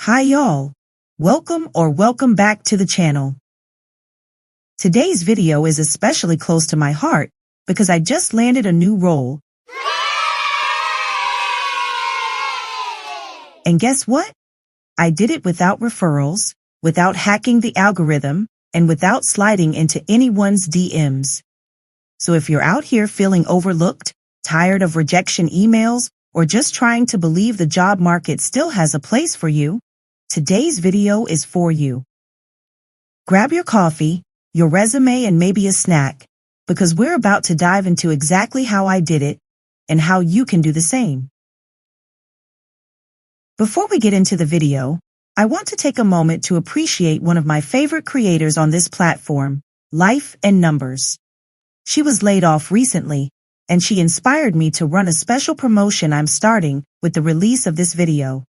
Hi y'all. Welcome back to the channel. Today's video is especially close to my heart because I just landed a new role. And guess what? I did it without referrals, without hacking the algorithm, and without sliding into anyone's DMs. So if you're out here feeling overlooked, tired of rejection emails, or just trying to believe the job market still has a place for you, today's video is for you. Grab your coffee, your resume, and maybe a snack, because we're about to dive into exactly how I did it and how you can do the same. Before we get into the video, I want to take a moment to appreciate one of my favorite creators on this platform, Life and Numbers. She was laid off recently, and she inspired me to run a special promotion I'm starting with the release of this video.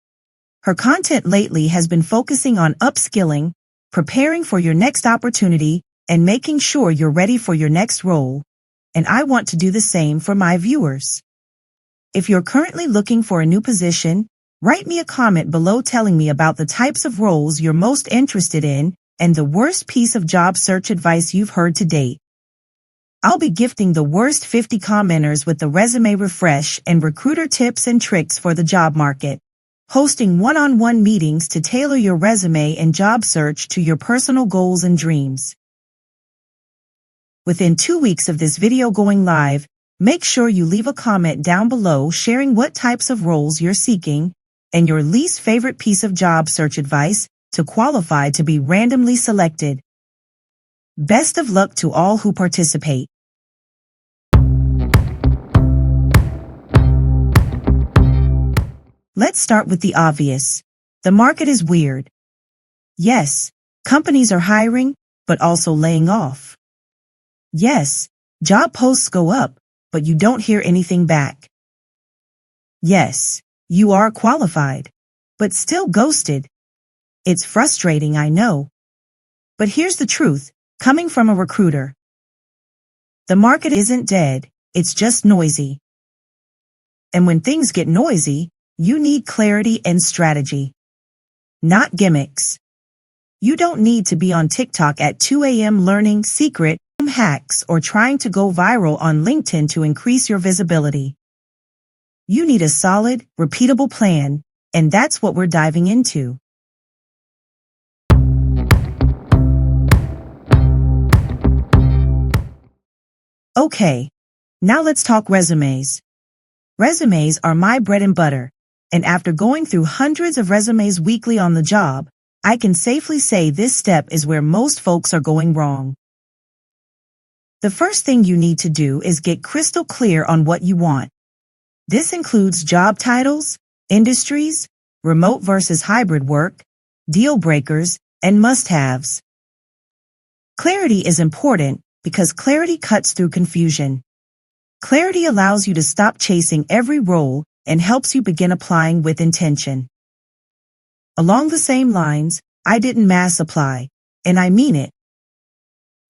Her content lately has been focusing on upskilling, preparing for your next opportunity, and making sure you're ready for your next role. And I want to do the same for my viewers. If you're currently looking for a new position, write me a comment below telling me about the types of roles you're most interested in and the worst piece of job search advice you've heard to date. I'll be gifting the worst 50 commenters with the resume refresh and recruiter tips and tricks for the job market, hosting one-on-one meetings to tailor your resume and job search to your personal goals and dreams. Within 2 weeks of this video going live, make sure you leave a comment down below sharing what types of roles you're seeking and your least favorite piece of job search advice to qualify to be randomly selected. Best of luck to all who participate. Let's start with the obvious. The market is weird. Yes, companies are hiring, but also laying off. Yes, job posts go up, but you don't hear anything back. Yes, you are qualified, but still ghosted. It's frustrating, I know. But here's the truth, coming from a recruiter. The market isn't dead, it's just noisy. And when things get noisy, you need clarity and strategy. Not gimmicks. You don't need to be on TikTok at 2 a.m. learning secret hacks or trying to go viral on LinkedIn to increase your visibility. You need a solid, repeatable plan, and that's what we're diving into. Okay, now let's talk resumes. Resumes are my bread and butter, and after going through hundreds of resumes weekly on the job, I can safely say this step is where most folks are going wrong. The first thing you need to do is get crystal clear on what you want. This includes job titles, industries, remote versus hybrid work, deal breakers, and must-haves. Clarity is important because clarity cuts through confusion. Clarity allows you to stop chasing every role and helps you begin applying with intention. Along the same lines, I didn't mass apply, and I mean it.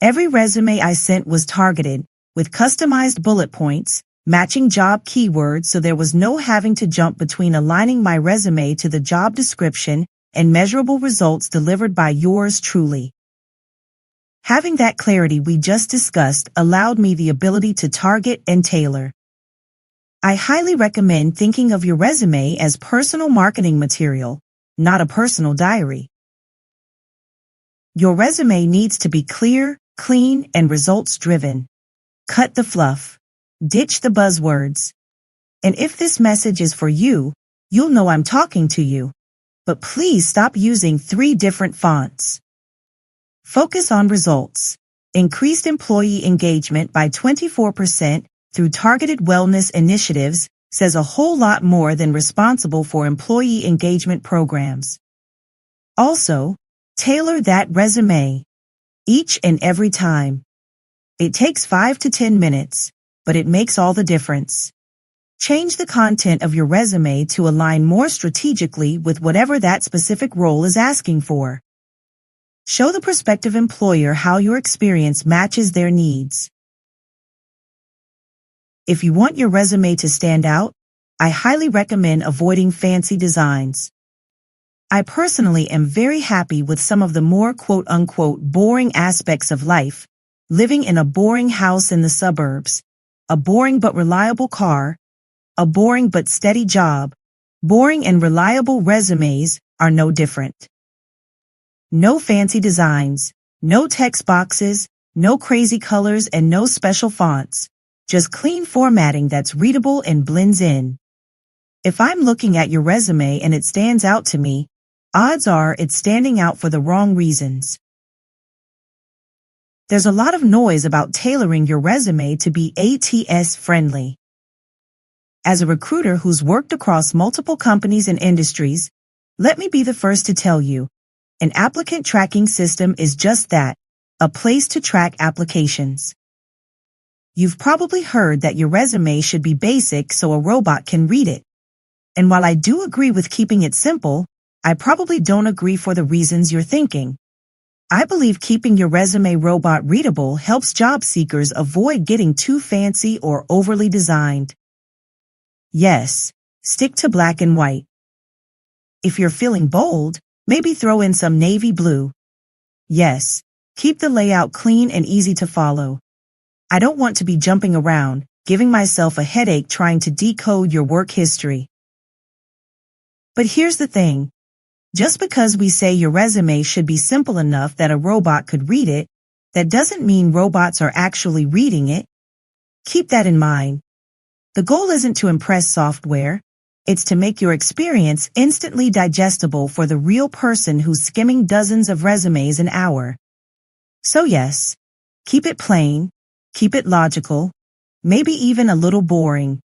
Every resume I sent was targeted, with customized bullet points, matching job keywords so there was no having to jump between aligning my resume to the job description and measurable results delivered by yours truly. Having that clarity we just discussed allowed me the ability to target and tailor. I highly recommend thinking of your resume as personal marketing material, not a personal diary. Your resume needs to be clear, clean, and results-driven. Cut the fluff. Ditch the buzzwords. And if this message is for you, you'll know I'm talking to you. But please stop using 3 different fonts. Focus on results. Increased employee engagement by 24% through targeted wellness initiatives says a whole lot more than responsible for employee engagement programs. Also, tailor that resume. Each and every time. It takes 5 to 10 minutes, but it makes all the difference. Change the content of your resume to align more strategically with whatever that specific role is asking for. Show the prospective employer how your experience matches their needs. If you want your resume to stand out, I highly recommend avoiding fancy designs. I personally am very happy with some of the more quote-unquote boring aspects of life, living in a boring house in the suburbs, a boring but reliable car, a boring but steady job. Boring and reliable resumes are no different. No fancy designs, no text boxes, no crazy colors, and no special fonts. Just clean formatting that's readable and blends in. If I'm looking at your resume and it stands out to me, odds are it's standing out for the wrong reasons. There's a lot of noise about tailoring your resume to be ATS friendly. As a recruiter who's worked across multiple companies and industries, let me be the first to tell you, an applicant tracking system is just that, a place to track applications. You've probably heard that your resume should be basic so a robot can read it. And while I do agree with keeping it simple, I probably don't agree for the reasons you're thinking. I believe keeping your resume robot readable helps job seekers avoid getting too fancy or overly designed. Yes, stick to black and white. If you're feeling bold, maybe throw in some navy blue. Yes, keep the layout clean and easy to follow. I don't want to be jumping around, giving myself a headache trying to decode your work history. But here's the thing. Just because we say your resume should be simple enough that a robot could read it, that doesn't mean robots are actually reading it. Keep that in mind. The goal isn't to impress software, it's to make your experience instantly digestible for the real person who's skimming dozens of resumes an hour. So yes, keep it plain, keep it logical, maybe even a little boring,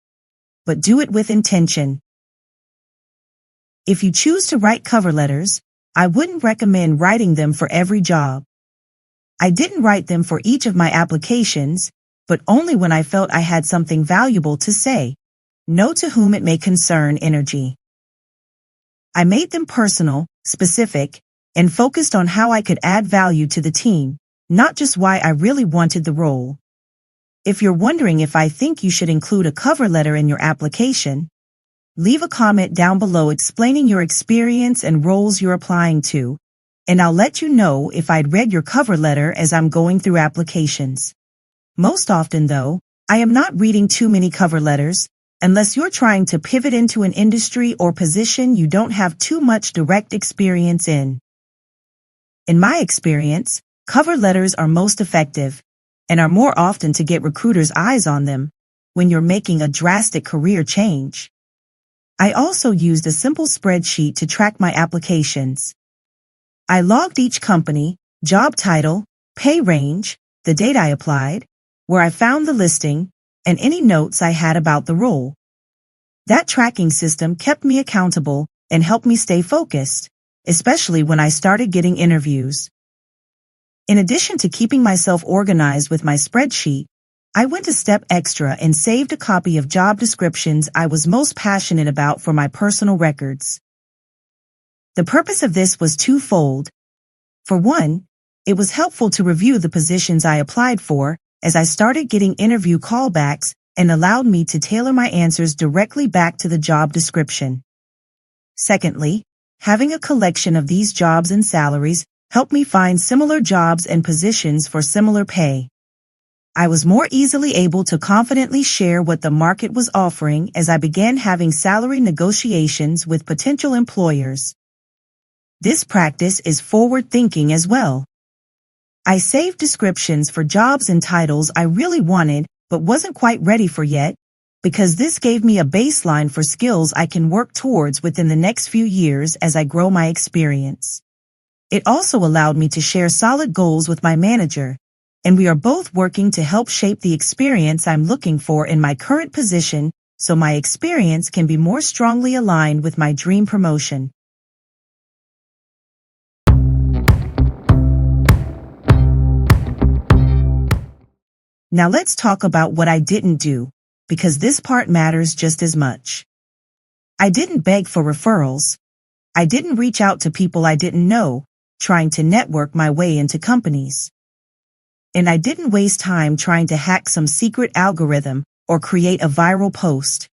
but do it with intention. If you choose to write cover letters, I wouldn't recommend writing them for every job. I didn't write them for each of my applications, but only when I felt I had something valuable to say. No to whom it may concern energy. I made them personal, specific, and focused on how I could add value to the team, not just why I really wanted the role. If you're wondering if I think you should include a cover letter in your application, leave a comment down below explaining your experience and roles you're applying to, and I'll let you know if I'd read your cover letter as I'm going through applications. Most often, though, I am not reading too many cover letters, unless you're trying to pivot into an industry or position you don't have too much direct experience in. In my experience, cover letters are most effective, and are more often to get recruiters' eyes on them, when you're making a drastic career change. I also used a simple spreadsheet to track my applications. I logged each company, job title, pay range, the date I applied, where I found the listing, and any notes I had about the role. That tracking system kept me accountable and helped me stay focused, especially when I started getting interviews. In addition to keeping myself organized with my spreadsheet, I went a step extra and saved a copy of job descriptions I was most passionate about for my personal records. The purpose of this was twofold. For one, it was helpful to review the positions I applied for as I started getting interview callbacks and allowed me to tailor my answers directly back to the job description. Secondly, having a collection of these jobs and salaries helped me find similar jobs and positions for similar pay. I was more easily able to confidently share what the market was offering as I began having salary negotiations with potential employers. This practice is forward-thinking as well. I saved descriptions for jobs and titles I really wanted but wasn't quite ready for yet, because this gave me a baseline for skills I can work towards within the next few years as I grow my experience. It also allowed me to share solid goals with my manager, and we are both working to help shape the experience I'm looking for in my current position so my experience can be more strongly aligned with my dream promotion. Now let's talk about what I didn't do, because this part matters just as much. I didn't beg for referrals. I didn't reach out to people I didn't know, trying to network my way into companies. And I didn't waste time trying to hack some secret algorithm or create a viral post.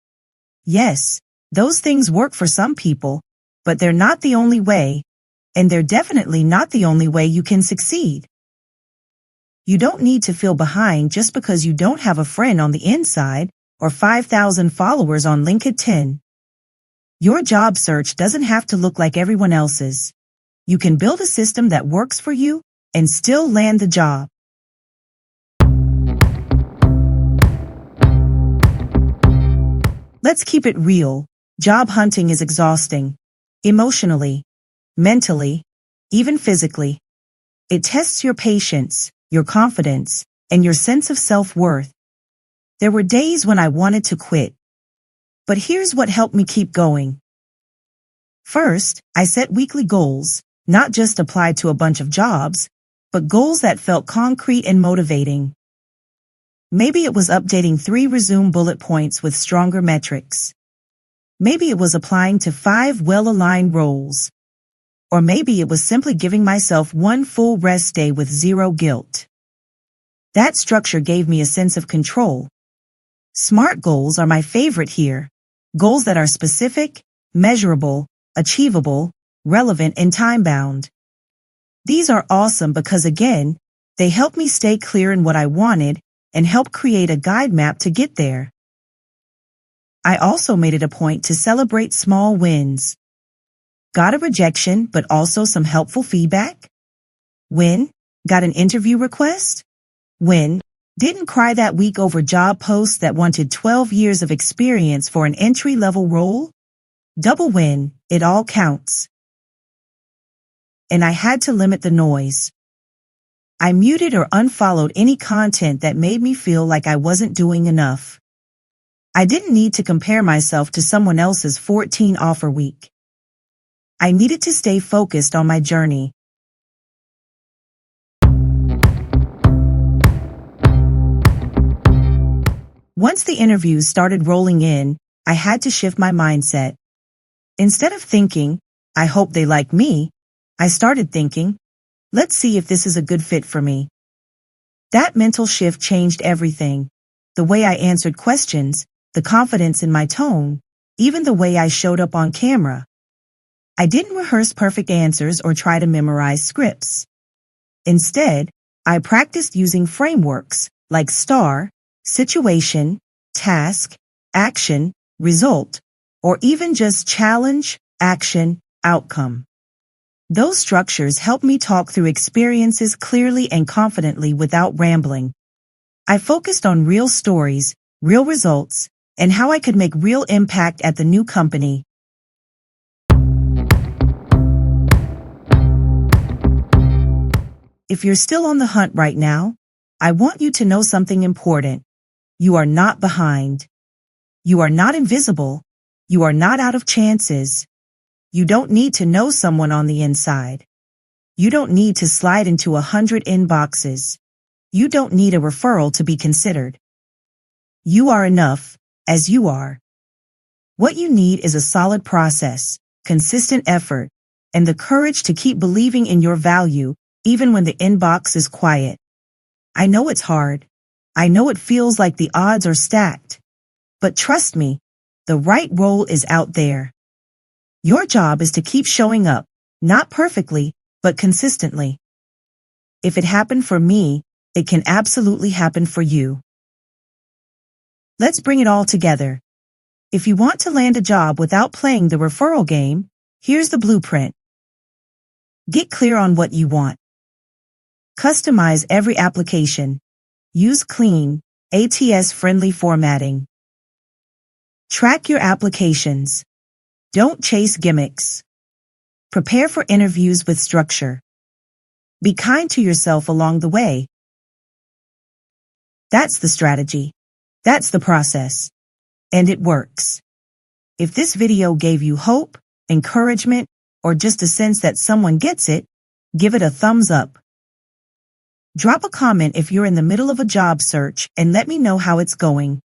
Yes, those things work for some people, but they're not the only way, and they're definitely not the only way you can succeed. You don't need to feel behind just because you don't have a friend on the inside or 5,000 followers on LinkedIn. Your job search doesn't have to look like everyone else's. You can build a system that works for you and still land the job. Let's keep it real. Job hunting is exhausting. Emotionally, mentally, even physically. It tests your patience, your confidence, and your sense of self-worth. There were days when I wanted to quit. But here's what helped me keep going. First, I set weekly goals, not just applied to a bunch of jobs, but goals that felt concrete and motivating. Maybe it was updating 3 resume bullet points with stronger metrics. Maybe it was applying to 5 well-aligned roles. Or maybe it was simply giving myself 1 full rest day with 0 guilt. That structure gave me a sense of control. SMART goals are my favorite here. Goals that are specific, measurable, achievable, relevant, and time-bound. These are awesome because, again, they help me stay clear in what I wanted and help create a guide map to get there. I also made it a point to celebrate small wins. Got a rejection, but also some helpful feedback? Win? Got an interview request? Win? Didn't cry that week over job posts that wanted 12 years of experience for an entry-level role? Double win, it all counts. And I had to limit the noise. I muted or unfollowed any content that made me feel like I wasn't doing enough. I didn't need to compare myself to someone else's 14 offer week. I needed to stay focused on my journey. Once the interviews started rolling in, I had to shift my mindset. Instead of thinking, I hope they like me, I started thinking, let's see if this is a good fit for me. That mental shift changed everything. The way I answered questions, the confidence in my tone, even the way I showed up on camera. I didn't rehearse perfect answers or try to memorize scripts. Instead, I practiced using frameworks like STAR, situation, task, action, result, or even just challenge, action, outcome. Those structures help me talk through experiences clearly and confidently without rambling. I focused on real stories, real results, and how I could make real impact at the new company. If you're still on the hunt right now, I want you to know something important. You are not behind. You are not invisible. You are not out of chances. You don't need to know someone on the inside. You don't need to slide into 100 inboxes. You don't need a referral to be considered. You are enough, as you are. What you need is a solid process, consistent effort, and the courage to keep believing in your value even when the inbox is quiet. I know it's hard. I know it feels like the odds are stacked. But trust me, the right role is out there. Your job is to keep showing up, not perfectly, but consistently. If it happened for me, it can absolutely happen for you. Let's bring it all together. If you want to land a job without playing the referral game, here's the blueprint. Get clear on what you want. Customize every application. Use clean, ATS-friendly formatting. Track your applications. Don't chase gimmicks. Prepare for interviews with structure. Be kind to yourself along the way. That's the strategy. That's the process. And it works. If this video gave you hope, encouragement, or just a sense that someone gets it, give it a thumbs up. Drop a comment if you're in the middle of a job search and let me know how it's going.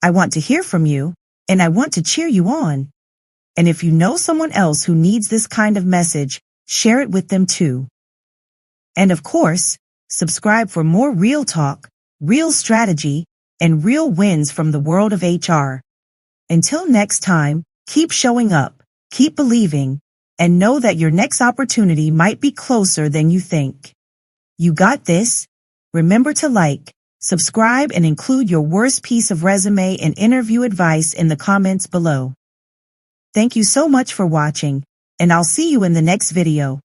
I want to hear from you, and I want to cheer you on. And if you know someone else who needs this kind of message, share it with them too. And of course, subscribe for more real talk, real strategy, and real wins from the world of HR. Until next time, keep showing up, keep believing, and know that your next opportunity might be closer than you think. You got this. Remember to like, subscribe, and include your worst piece of resume and interview advice in the comments below. Thank you so much for watching, and I'll see you in the next video.